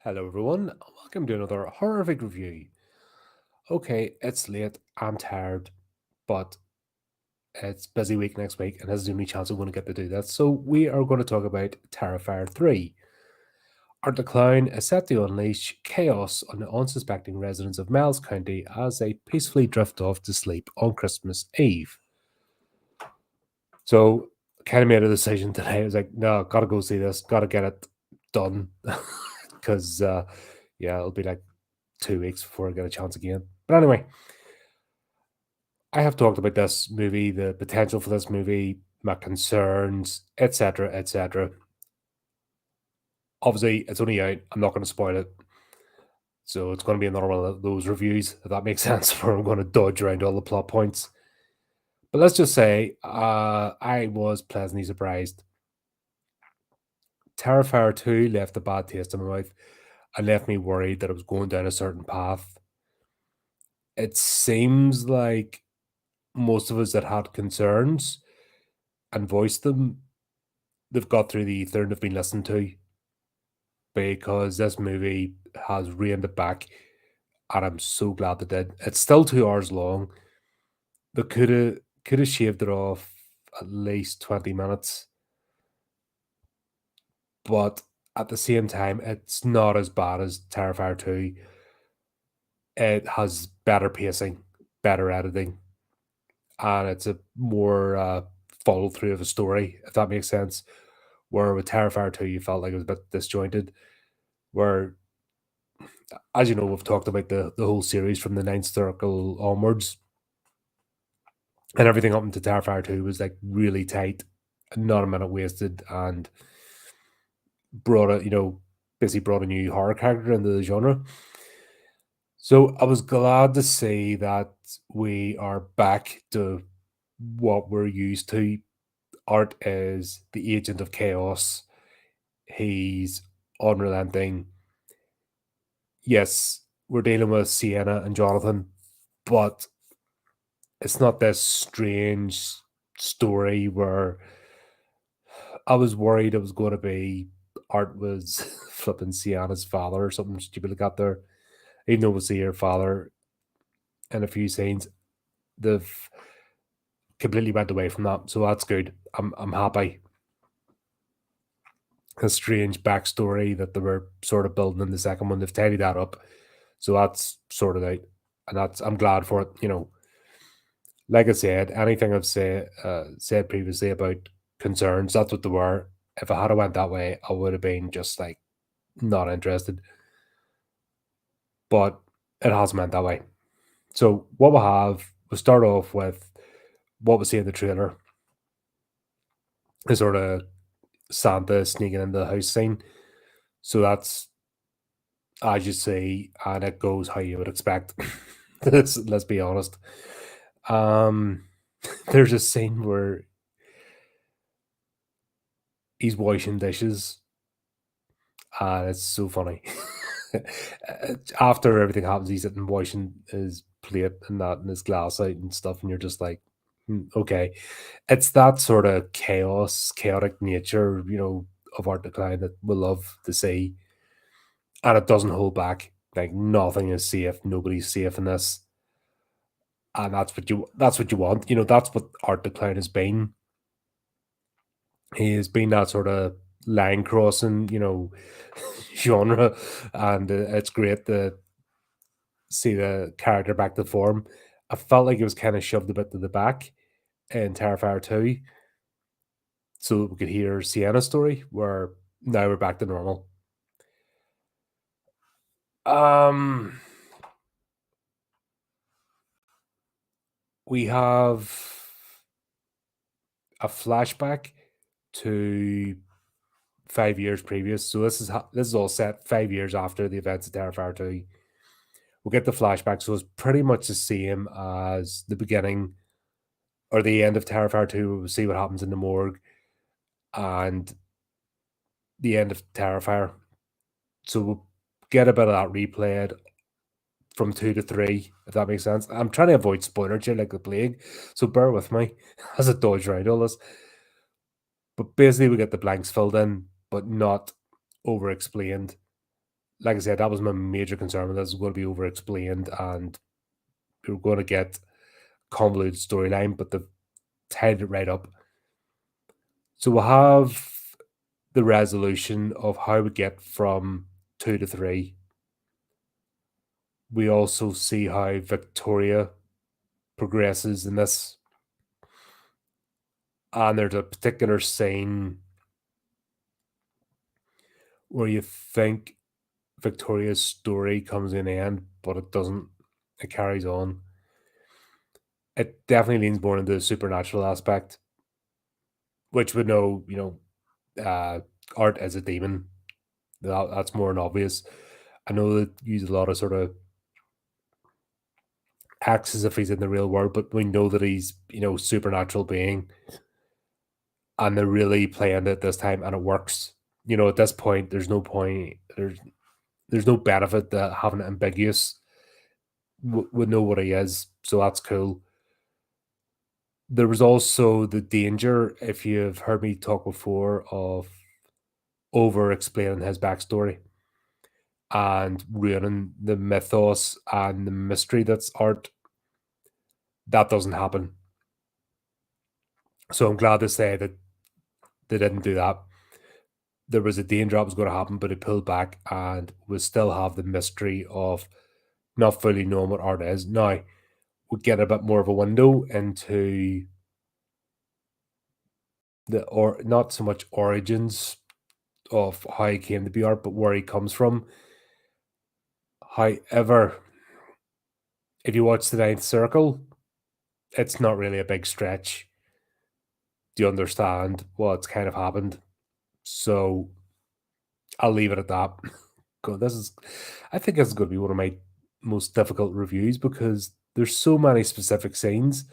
Hello, everyone. Welcome to another horrific review. Okay, it's late. I'm tired, but it's busy week next week, and this is the only chance I'm going to get to do that. So we are going to talk about Terrifier 3. Art the Clown is set to unleash chaos on the unsuspecting residents of Miles County as they peacefully drift off to sleep on Christmas Eve. So kind of made a decision today. I was like, no, gotta go see this, gotta get it done. Because yeah, it'll be like 2 weeks before I get a chance again. But anyway, I have talked about this movie, the potential for this movie, my concerns, etc., etc. Obviously, it's only out. I'm not going to spoil it, so it's going to be another one of those reviews, if that makes sense, where I'm going to dodge around all the plot points. But let's just say I was pleasantly surprised. Terrifier 2 left a bad taste in my mouth and left me worried that it was going down a certain path. It seems like most of us that had concerns and voiced them, they've got through the ether and have been listened to because this movie has reined it back, and I'm so glad they did. It's still 2 hours long. They could have shaved it off at least 20 minutes, but at the same time, it's not as bad as Terrifier 2. It has better pacing, better editing, and it's a more follow through of a story, if that makes sense. Where with Terrifier 2, you felt like it was a bit disjointed. Where, as you know, we've talked about the whole series from the Ninth Circle onwards, and everything up into Terrifier 2 was like really tight, not a minute wasted, and brought basically brought a new horror character into the genre. So I was glad to see that we are back to what we're used to. Art is the agent of chaos. He's unrelenting. Yes, we're dealing with Sienna and Jonathan, but it's not this strange story where I was worried it was going to be Art was flipping Sienna's father or something stupid like that there. Even though we see her father in a few scenes, they've completely went away from that. So that's good. I'm happy. A strange backstory that they were sort of building in the second one. They've tidied that up. So that's sorted out. And I'm glad for it. Like I said, anything I've said previously about concerns, that's what they were. If I had went that way, I would have been just like not interested. But it hasn't went that way. So what we start off with what we see in the trailer. The sort of Santa sneaking into the house scene. So that's as you see, and it goes how you would expect. Let's be honest. Um there's a scene where he's washing dishes, and it's so funny. After everything happens, he's sitting washing his plate and that and his glass out and stuff, and you're just like, okay. It's that sort of chaotic nature, of Art Decline that we love to see. And it doesn't hold back. Like nothing is safe, nobody's safe in this. And that's what you want. That's what Art Decline has been. He has been that sort of line crossing, genre, and it's great to see the character back to form. I felt like it was kind of shoved a bit to the back in Terrifier 2, so we could hear Sienna's story, where now we're back to normal. Um, we have a flashback to 5 years previous. So this is all set 5 years after the events of Terrifier 2. We'll get the flashback, so it's pretty much the same as the beginning or the end of Terrifier 2. We'll see what happens in the morgue and the end of Terrifier. So we'll get a bit of that replayed from 2 to 3, if that makes sense. I'm trying to avoid spoilers here like the plague, so bear with me as I dodge around all this. But basically, we get the blanks filled in, but not over explained. like I said, that was my major concern. This is going to be over explained, and we are going to get convoluted storyline, but they've tied it right up. So we'll have the resolution of how we get from 2 to 3. We also see how Victoria progresses in this, and there's a particular scene where you think Victoria's story comes in the end, but it doesn't. It carries on. It definitely leans more into the supernatural aspect, which would know, art as a demon. That's more than obvious. I know that use a lot of sort of acts as if he's in the real world, but we know that he's, supernatural being, and they're really playing it this time, and it works. At this point, there's no point. There's no benefit to having it ambiguous. Would know what he is, so that's cool. There was also the danger, if you've heard me talk before, of over explaining his backstory and ruining the mythos and the mystery that's art. That doesn't happen. So I'm glad to say that they didn't do that. There was a danger that was going to happen, but it pulled back, and we still have the mystery of not fully knowing what art is. Now, we get a bit more of a window into or not so much origins of how he came to be art, but where he comes from. However, if you watch the Ninth Circle, it's not really a big stretch to understand what's kind of happened. So I'll leave it at that. God, I think this is going to be one of my most difficult reviews because there's so many specific scenes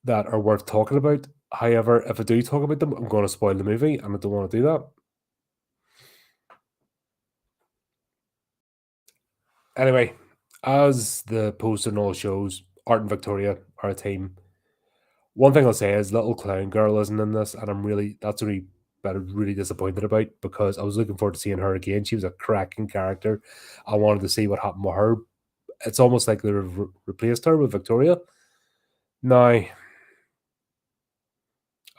that are worth talking about. However, if I do talk about them, I'm going to spoil the movie, and I don't want to do that. Anyway, as the poster and all shows, Art and Victoria are a team. One thing I'll say is Little Clown Girl isn't in this, and that's really that I'm really disappointed about because I was looking forward to seeing her again. She was a cracking character. I wanted to see what happened with her. It's almost like they've replaced her with Victoria. Now,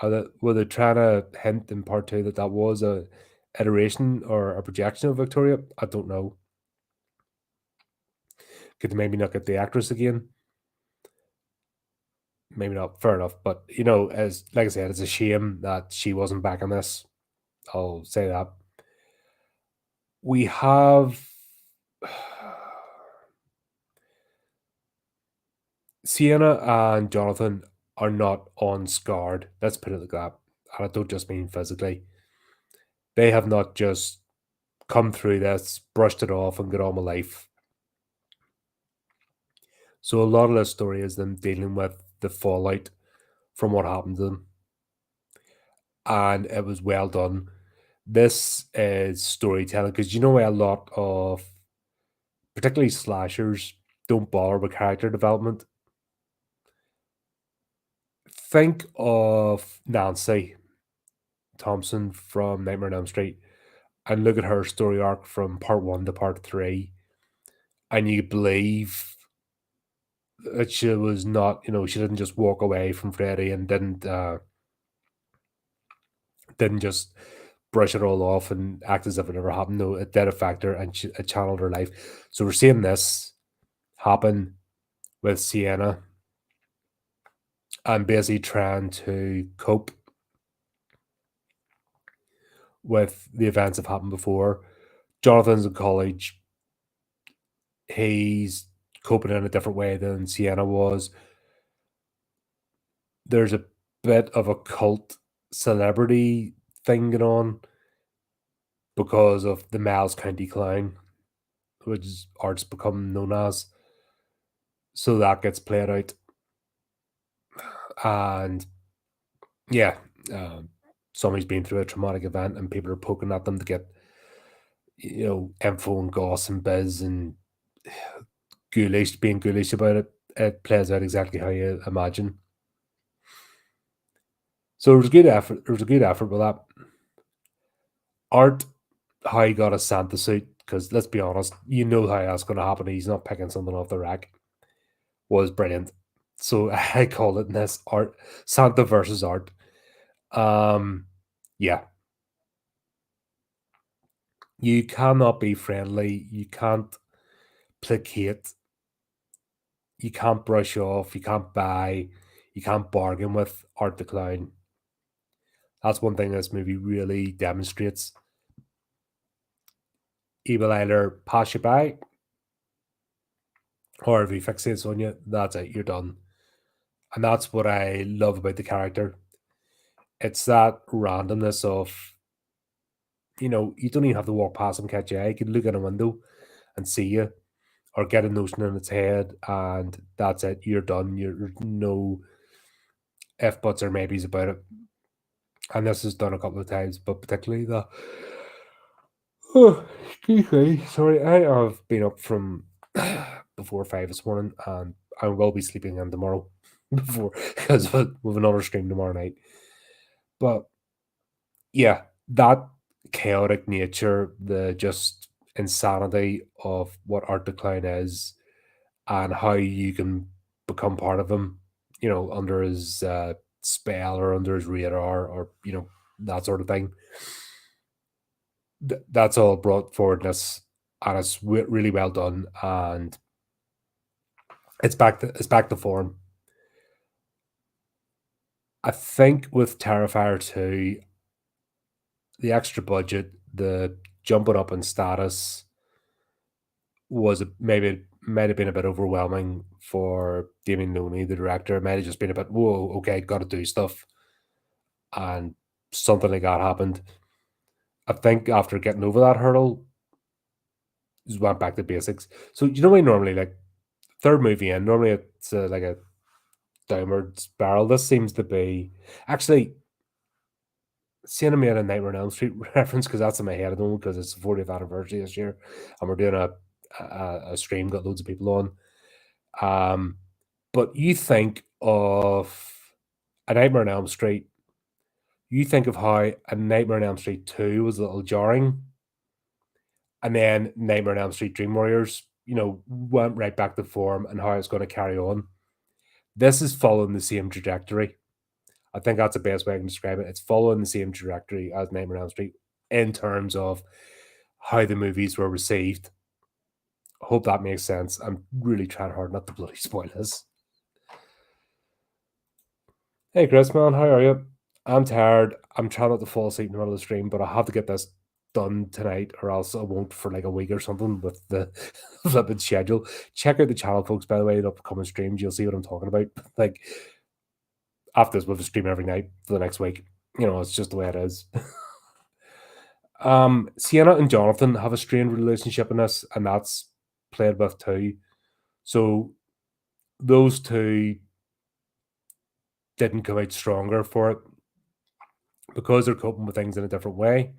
were they trying to hint in part two that that was a iteration or a projection of Victoria? I don't know. Could they maybe not get the actress again? Maybe not. Fair enough. But as like I said, it's a shame that she wasn't back in this. I'll say that. We have Sienna and Jonathan are not unscarred. Let's put it like that. And I don't just mean physically. They have not just come through this, brushed it off, and got on with life. So a lot of the story is them dealing with the fallout from what happened to them. And it was well done. This is storytelling because a lot of particularly slashers don't bother with character development. Think of Nancy Thompson from Nightmare on Elm Street and look at her story arc from part one to part three, and you believe that she was not, she didn't just walk away from Freddy and didn't just brush it all off and act as if it never happened. No, it did affect her, and it channeled her life. So we're seeing this happen with Sienna and basically trying to cope with the events that happened before. Jonathan's in college. He's coping in a different way than Sienna was. There's a bit of a cult celebrity thing going on because of the Miles County Clown, which is art's become known as. So that gets played out. And yeah, somebody's been through a traumatic event and people are poking at them to get, info and goss and biz and being ghoulish about it. It plays out exactly how you imagine. So there was a good effort. There was a good effort with that. Art, how he got a Santa suit because let's be honest, you know how that's going to happen. He's not picking something off the rack. Was brilliant. So I call it in this art Santa versus art. Um, yeah, you cannot be friendly. You can't placate. You can't brush off. You can't buy. You can't bargain with Art the Clown. That's one thing this movie really demonstrates. He will either pass you by, or if he fixates on you, that's it. You're done. And that's what I love about the character. It's that randomness of, you don't even have to walk past him, catch your eye. You can look in a window and see you, or get a notion in its head, and that's it. You're done. You're no if buts or maybes about it. And this is done a couple of times, but particularly the oh, excuse me, sorry, I have been up from before 5 this morning, and I will be sleeping in tomorrow before because we've another stream tomorrow night. But yeah, that chaotic nature, the just insanity of what Art Decline is, and how you can become part of him, under his spell or under his radar, or that sort of thing. That's all brought forward in this, and it's really well done, and it's back to form. I think with Terrifier 2, the extra budget, the jumping up in status was maybe it might have been a bit overwhelming for Damien Leone, the director. It might have just been a bit, whoa, okay, got to do stuff, and something like that happened. I think after getting over that hurdle, just went back to basics. So when normally, like, third movie in, normally it's like a downward spiral. This seems to be actually seeing I made a Nightmare on Elm Street reference because that's in my head at the moment because it's the 40th anniversary this year, and we're doing a stream, got loads of people on. But you think of a Nightmare on Elm Street, you think of how a Nightmare on Elm Street 2 was a little jarring, and then Nightmare on Elm Street Dream Warriors, went right back to form and how it's going to carry on. This is following the same trajectory. I think that's the best way I can describe it. It's following the same trajectory as Nightmare on Elm Street in terms of how the movies were received. I hope that makes sense. I'm really trying hard not to bloody spoil this. Hey, Chris, man, how are you? I'm tired. I'm trying not to fall asleep in the middle of the stream, but I have to get this done tonight, or else I won't for like a week or something with the flipping schedule. Check out the channel, folks, by the way, the upcoming streams. You'll see what I'm talking about. Like, after this, we'll stream every night for the next week. It's just the way it is. Sienna and Jonathan have a strained relationship in this, and that's played with too. So those two didn't come out stronger for it because they're coping with things in a different way.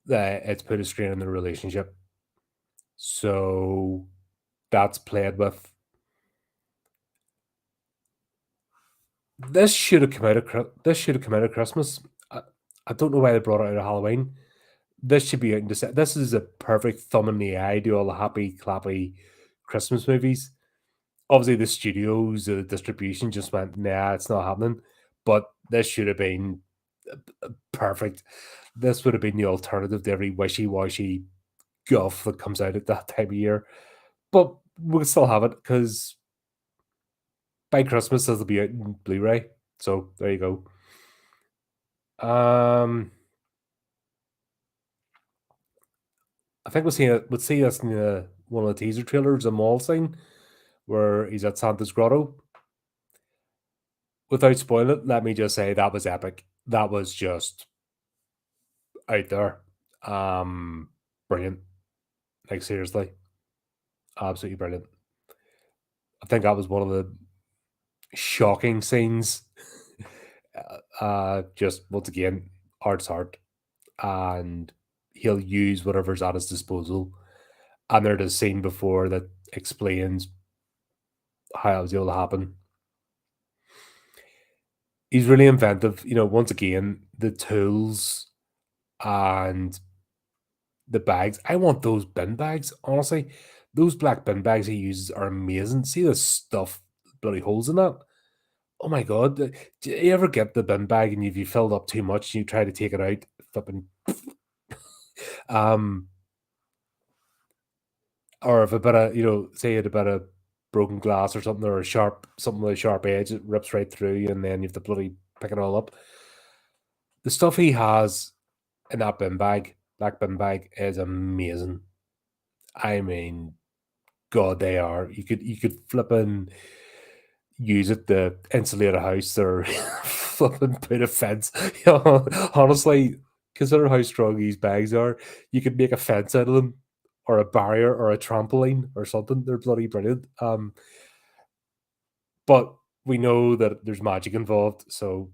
That it's put a strain in the relationship. So that's played with. This should have come out of Christmas. I don't know why they brought it out of Halloween. This should be out in December. This is a perfect thumb in the eye to all the happy clappy Christmas movies. Obviously, the studios, the distribution just went, nah, it's not happening. But this should have been perfect. This would have been the alternative to every wishy washy guff that comes out at that time of year. But we'll still have it because by Christmas it'll be out in Blu-ray. So there you go. I think we'll see us in one of the teaser trailers, a mall scene where he's at Santa's grotto. Without spoiling it, let me just say that was epic. That was just out there. Brilliant. Like, seriously. Absolutely brilliant. I think that was one of the shocking scenes. Just once again, art's art. And he'll use whatever's at his disposal. And there's a scene before that explains how it was able to happen. He's really inventive. Once again, the tools and the bags. I want those bin bags, honestly. Those black bin bags he uses are amazing. See the stuff, bloody holes in that? Oh my god. Do you ever get the bin bag and if you filled up too much and you try to take it out, flipping um or if a bit of, say you had a bit of broken glass or something, or a sharp something with a sharp edge, it rips right through you and then you have to bloody pick it all up. The stuff he has in that bin bag, black bin bag, is amazing. I mean, God, they are. You could flip and use it to insulate a house or flip and put a fence. Honestly, consider how strong these bags are. You could make a fence out of them, or a barrier, or a trampoline, or something. They're bloody brilliant. But we know that there's magic involved, so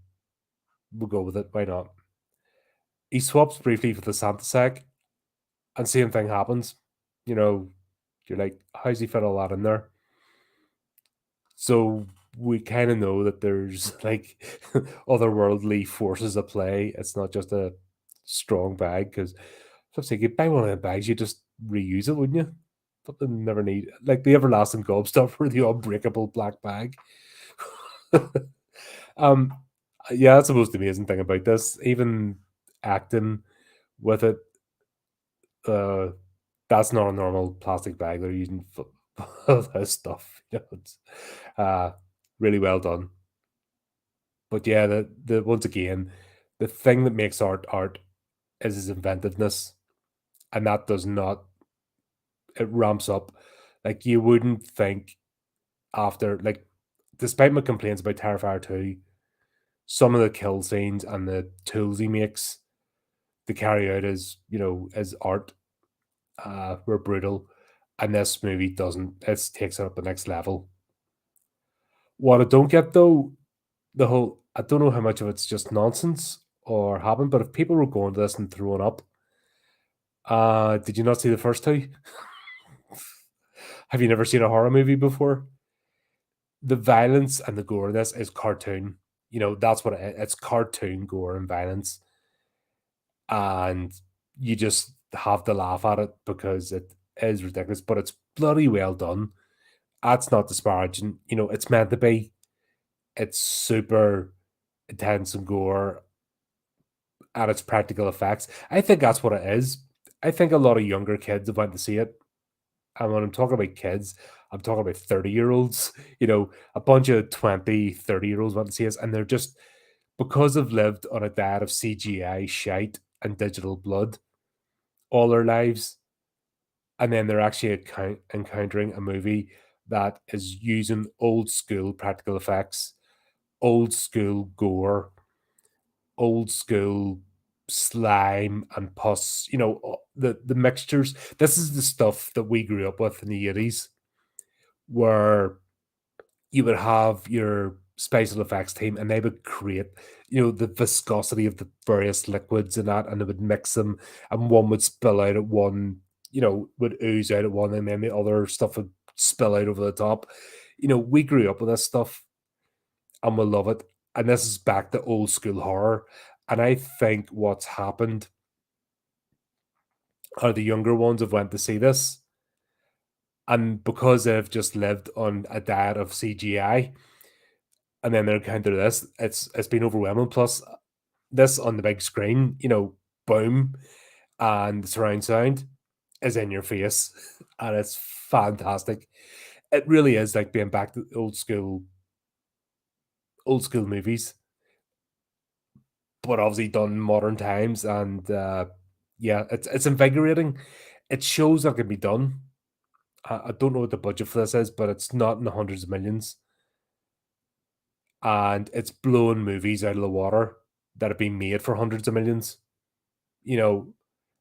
we'll go with it. Why not? He swaps briefly for the Santa sack, and same thing happens. You know, you're like, how's he fit all that in there? So we kind of know that there's like otherworldly forces at play. It's not just a strong bag because if you buy one of the bags, you just reuse it, wouldn't you? But they never need like the everlasting gobstopper, the unbreakable black bag. um, yeah, that's the most amazing thing about this. Even acting with it, uh, that's not a normal plastic bag. They're using for this stuff. It's uh, really well done. But yeah, the once again, the thing that makes art is his inventiveness, and that does not, it ramps up. Like you wouldn't think after, like, despite my complaints about Terrifier 2, some of the kill scenes and the tools he makes to carry out his art were brutal. And this movie doesn't. It takes it up the next level. What I don't get though, the whole, I don't know how much of it's just nonsense or happened, but if people were going to this and throwing up, did you not see the first two? Have you never seen a horror movie before? The violence and the gore in this is cartoon. That's what it's cartoon gore and violence. And you just have to laugh at it because it is ridiculous, but it's bloody well done. That's not disparaging. It's meant to be. It's super intense and gore and its practical effects. I think that's what it is. I think a lot of younger kids have went to see it. And when I'm talking about kids, I'm talking about 30-year-olds. A bunch of 20, 30-year-olds went to see us, and they're just, because they've lived on a diet of CGI shite and digital blood all their lives, and then they're actually encountering a movie that is using old school practical effects, old school gore, old school slime and pus, the mixtures. This is the stuff that we grew up with in the 80s, where you would have your special effects team and they would create, the viscosity of the various liquids and that, and they would mix them, and one would spill out at one, would ooze out at one, and then the other stuff would spill out over the top. We grew up with this stuff and we love it. And this is back to old school horror. And I think what's happened are the younger ones have went to see this, and because they've just lived on a diet of CGI, and then they encounter this, it's been overwhelming. Plus, this on the big screen, boom, and the surround sound is in your face, and it's fantastic. It really is like being back to old school movies, but obviously done in modern times. And yeah, it's invigorating. It shows that can be done. I don't know what the budget for this is, but it's not in the hundreds of millions, and it's blowing movies out of the water that have been made for hundreds of millions. You know,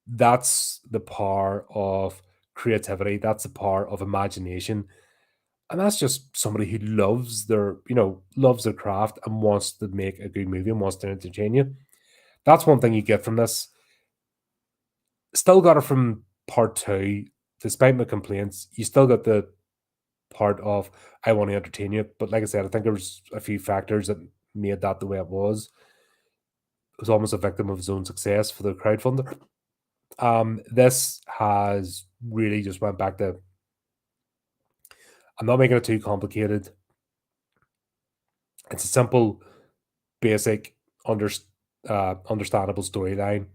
that's the power of creativity. That's the power of imagination. And that's just somebody who loves their craft and wants to make a good movie and wants to entertain you. That's one thing you get from this. Still got it from part two, despite my complaints. You still got the part of I want to entertain you. But like I said, I think there was a few factors that made that the way it was. It was almost a victim of his own success for the crowdfunder. This has really just went back to. I'm not making it too complicated. It's a simple, basic, under, understandable storyline.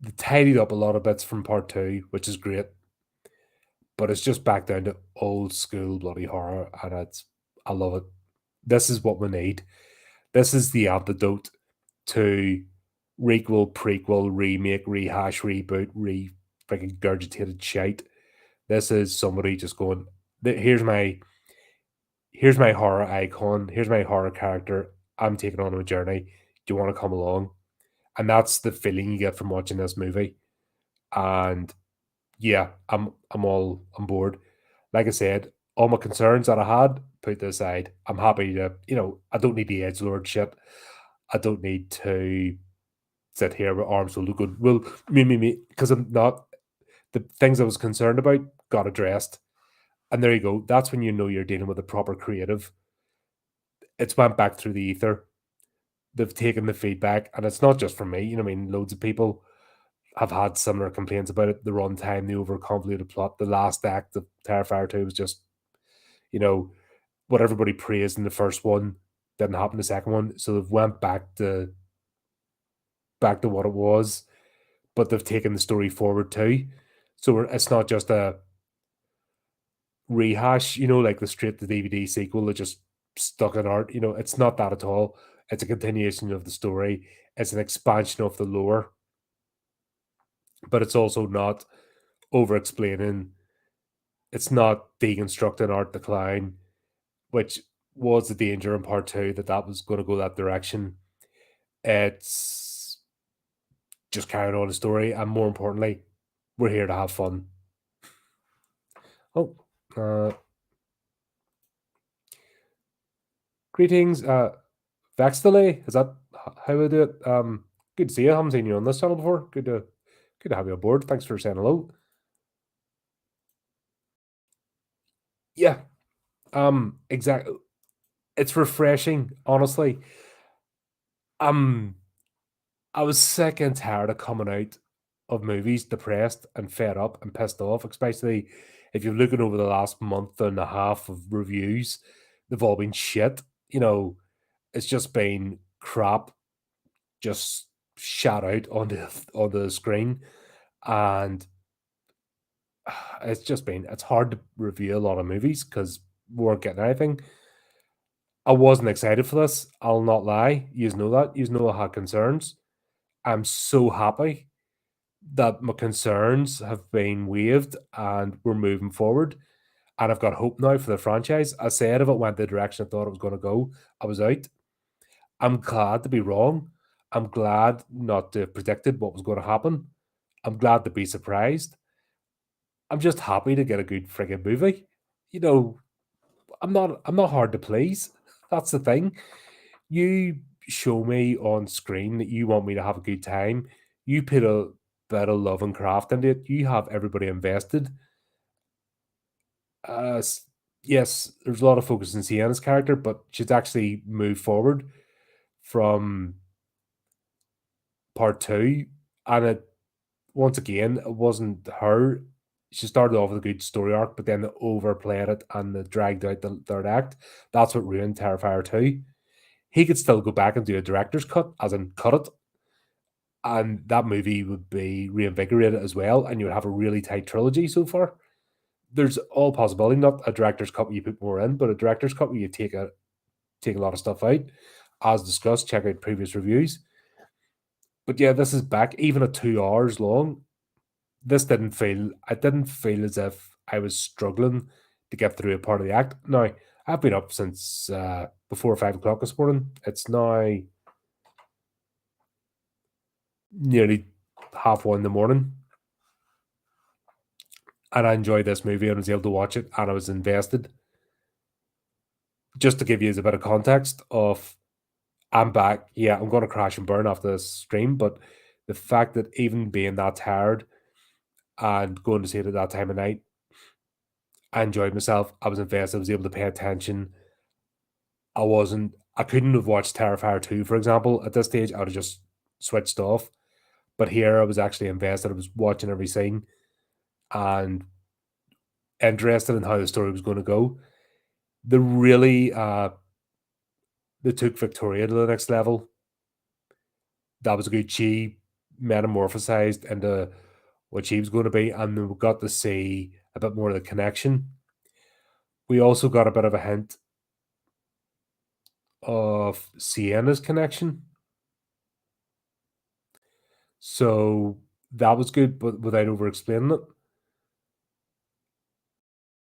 They tidied up a lot of bits from part two, which is great, but it's just back down to old school bloody horror, and I love it. This is what we need. This is the antidote to requel, prequel, remake, rehash, reboot, freaking gurgitated shite. This is somebody just going, here's my horror icon, here's my horror character. I'm taking on a journey. Do you want to come along? And that's the feeling you get from watching this movie. And yeah, I'm all on board. Like I said, all my concerns that I had put to aside. I'm happy to, I don't need the edgelord shit. I don't need to sit here with arms will look good. Well, me, because I'm not. The things I was concerned about got addressed, and there you go. That's when you know you're dealing with a proper creative. It's went back through the ether. They've taken the feedback, and it's not just from me. I mean, loads of people have had similar complaints about it. The runtime, the over convoluted plot, the last act of Terrifier 2 was just, you know, what everybody praised in the first one didn't happen in the second one. So they've went back to what it was, but they've taken the story forward too. So it's not just a rehash, like the straight to DVD sequel that just stuck in art. It's not that at all. It's a continuation of the story. It's an expansion of the lore, but it's also not over explaining. It's not deconstructing art decline, which was the danger in part two that was going to go that direction. It's just carrying on the story, and more importantly, we're here to have fun. Oh, greetings, Vextile. Is that how I do it? Good to see you. I haven't seen you on this channel before. Good to have you on board. Thanks for saying hello. Yeah, exactly. It's refreshing, honestly. Um, I was sick and tired of coming out of movies depressed and fed up and pissed off, especially if you're looking over the last month and a half of reviews. They've all been shit. It's just been crap, just shot out on the screen, and it's hard to review a lot of movies because we weren't getting anything. I wasn't excited for this. I'll not lie. You know that. You know I had concerns. I'm so happy that my concerns have been waived and we're moving forward. And I've got hope now for the franchise. I said if it went the direction I thought it was going to go, I was out. I'm glad to be wrong. I'm glad not to have predicted what was going to happen. I'm glad to be surprised. I'm just happy to get a good friggin' movie. You know, I'm not hard to please. That's the thing. You show me on screen that you want me to have a good time. You put a bit of love and craft into it. You have everybody invested. Uh, s- yes, there's a lot of focus on Sienna's character, but she's actually moved forward from part two, and it once again it wasn't her. She started off with a good story arc, but then they overplayed it and they dragged out the third act. That's what ruined Terrifier 2. He could still go back and do a director's cut, as in cut it, and that movie would be reinvigorated as well, and you would have a really tight trilogy so far. There's all possibility, not a director's cut where you put more in, but a director's cut where you take a lot of stuff out. As discussed, check out previous reviews. But yeah, this is back, even at 2 hours long. It didn't feel as if I was struggling to get through a part of the act. Now, I've been up since before 5 o'clock this morning. It's now nearly half one in the morning, and I enjoyed this movie and was able to watch it, and I was invested. Just to give you a bit of context of I'm back. Yeah, I'm going to crash and burn after this stream, but the fact that even being that tired and going to see it at that time of night, I enjoyed myself. I was invested. I was able to pay attention. I couldn't have watched Terrifier 2, for example, at this stage. I would have just switched off. But here I was actually invested. I was watching every scene and interested in how the story was going to go. They really they took Victoria to the next level. That was a good. She metamorphosized into what she was going to be, and we got to see a bit more of the connection. We also got a bit of a hint of Sienna's connection. So that was good, but without over explaining it.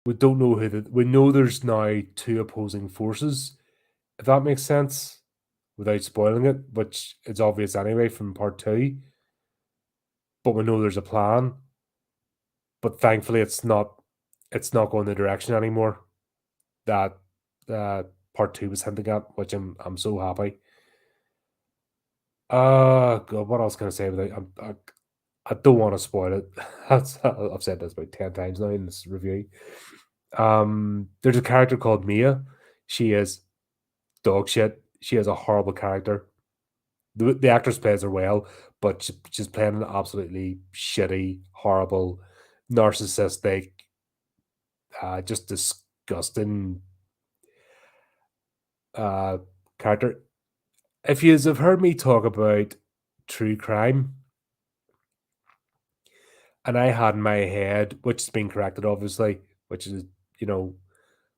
We don't know who we know there's now two opposing forces, if that makes sense, without spoiling it, which it's obvious anyway from part two. But we know there's a plan. But thankfully it's not going the direction anymore that part two was hinting at, which I'm so happy. God, what else can I say without I don't want to spoil it. I've said this about 10 times now in this review. There's a character called Mia. She is dog shit. She is a horrible character. The actress plays her well, but she's playing an absolutely shitty, horrible, narcissistic, just disgusting uh, character. If you have heard me talk about true crime, and I had in my head, which has been corrected, obviously, which is, you know,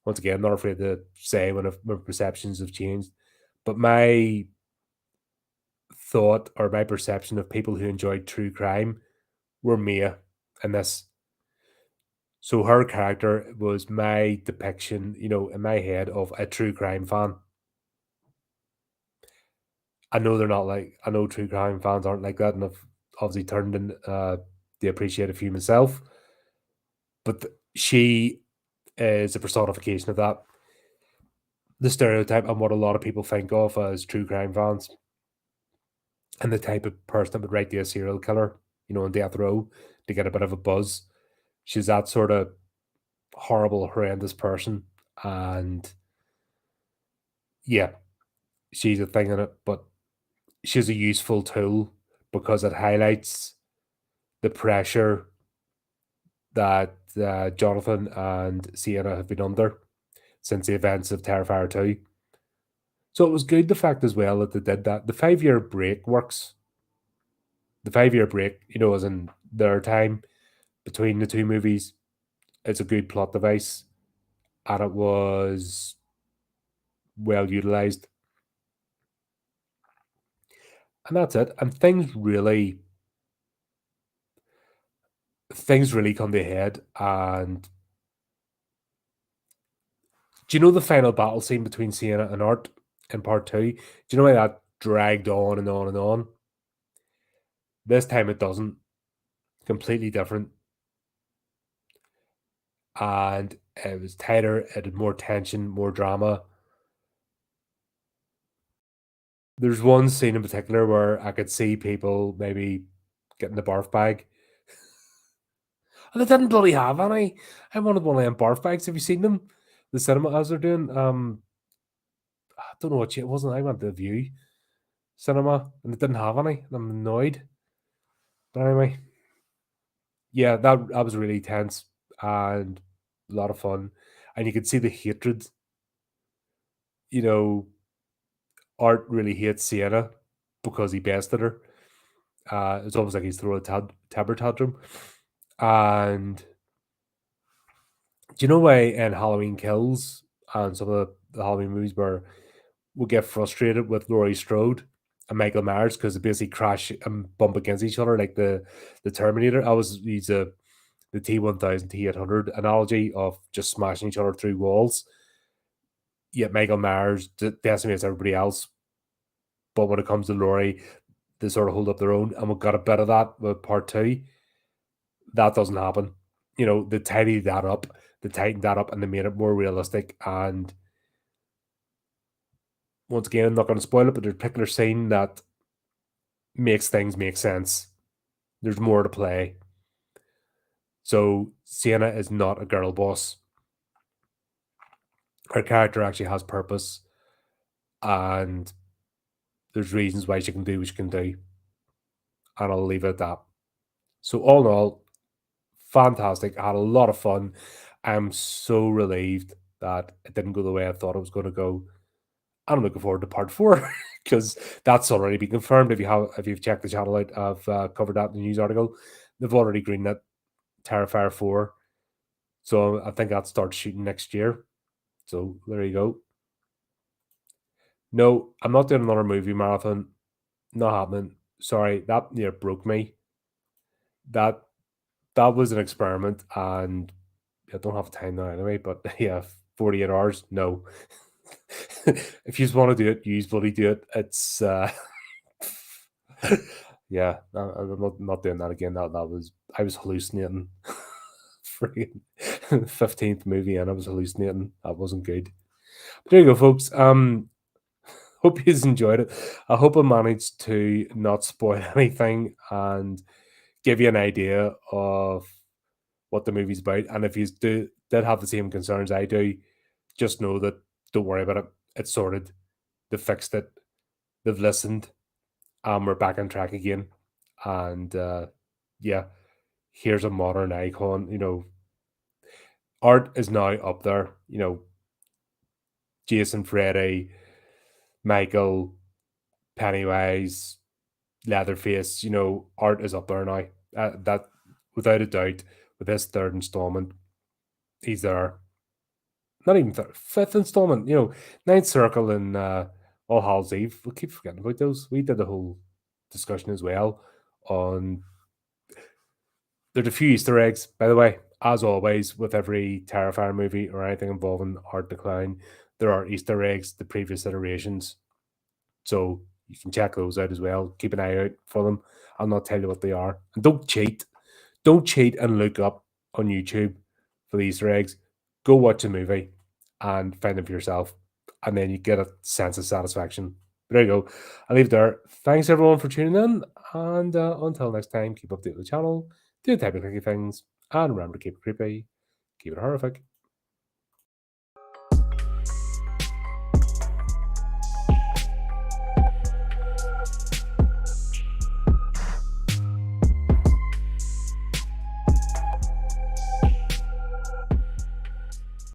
once again, not afraid to say when my perceptions have changed, but my thought or my perception of people who enjoyed true crime were Mia in this. So her character was my depiction, in my head of a true crime fan. I know they're not like I know true crime fans aren't like that, and I've obviously turned in the appreciate a few myself. But she is a personification of that. The stereotype and what a lot of people think of as true crime fans, and the type of person that would write to a serial killer, on death row to get a bit of a buzz. She's that sort of horrible, horrendous person, and yeah, she's a thing in it. But she's a useful tool because it highlights the pressure that Jonathan and Sienna have been under since the events of Terrifier 2. So it was good the fact as well that they did that. The 5 year break works. The 5 year break, as in their time between the two movies, it's a good plot device and it was well utilized. And that's it. And things really come to a head. And do you know the final battle scene between Sienna and Art in part two? Do you know why that dragged on and on and on? This time it doesn't. Completely different. And it was tighter, it had more tension, more drama. There's one scene in particular where I could see people maybe getting the barf bag. And they didn't bloody have any. I wanted one of them barf bags. Have you seen them? The cinema as they're doing. I don't know what it wasn't. I went to the View cinema and it didn't have any. I'm annoyed. But anyway, yeah, that was really tense and a lot of fun. And you could see the hatred. You know, Art really hates Sienna because he bested her. It's almost like he's throwing a temper tantrum. And do you know why in Halloween Kills and some of the Halloween movies where we get frustrated with Laurie Strode and Michael Myers because they basically crash and bump against each other like the Terminator? I was use the T1000 T800 analogy of just smashing each other through walls. Yet Michael Myers decimates everybody else, but when it comes to Laurie, they sort of hold up their own, and we got a bit of that with part two. That doesn't happen. They tightened that up, and they made it more realistic. And once again, I'm not going to spoil it, but there's a particular scene that makes things make sense. There's more to play. So Sienna is not a girl boss. Her character actually has purpose, and there's reasons why she can do what she can do. and I'll leave it at that. So all in all, fantastic. I had a lot of fun. I'm so relieved that it didn't go the way I thought it was going to go. I'm looking forward to part four because that's already been confirmed. If you've checked the channel out, I've covered that in the news article. They've already greenlit Terrifier 4, so I think that starts shooting next year. So there you go. No, I'm not doing another movie marathon. Not happening. Sorry, that near broke me. That that was an experiment, and I don't have time now anyway. But yeah, 48 hours. No, if you just want to do it, you bloody do it. It's yeah, I'm not doing that again. That was I was hallucinating. Freaking 15th movie, and I was hallucinating. That wasn't good. But there you go, folks. Hope you enjoyed it. I hope I managed to not spoil anything and give you an idea of what the movie's about. And if you did have the same concerns I do, just know that don't worry about it. It's sorted. They fixed it. They've listened. We're back on track again. And yeah, here's a modern icon. Art is now up there. Jason, Freddy, Michael, Pennywise, Leatherface. Art is up there now. That without a doubt, with this third installment, he's there. Not even fifth installment. Ninth Circle and All Hallows Eve. We keep forgetting about those. We did a whole discussion as well on. There's a few Easter eggs, by the way. As always, with every Terrifier movie or anything involving Art Decline, there are Easter eggs, the previous iterations. So you can check those out as well. Keep an eye out for them. I'll not tell you what they are. And don't cheat. Don't cheat and look up on YouTube for the Easter eggs. Go watch a movie and find them for yourself. And then you get a sense of satisfaction. There you go. I'll leave it there. Thanks everyone for tuning in. And until next time, keep updated with the channel, do the type of clicky things, and remember to keep it creepy, keep it horrific.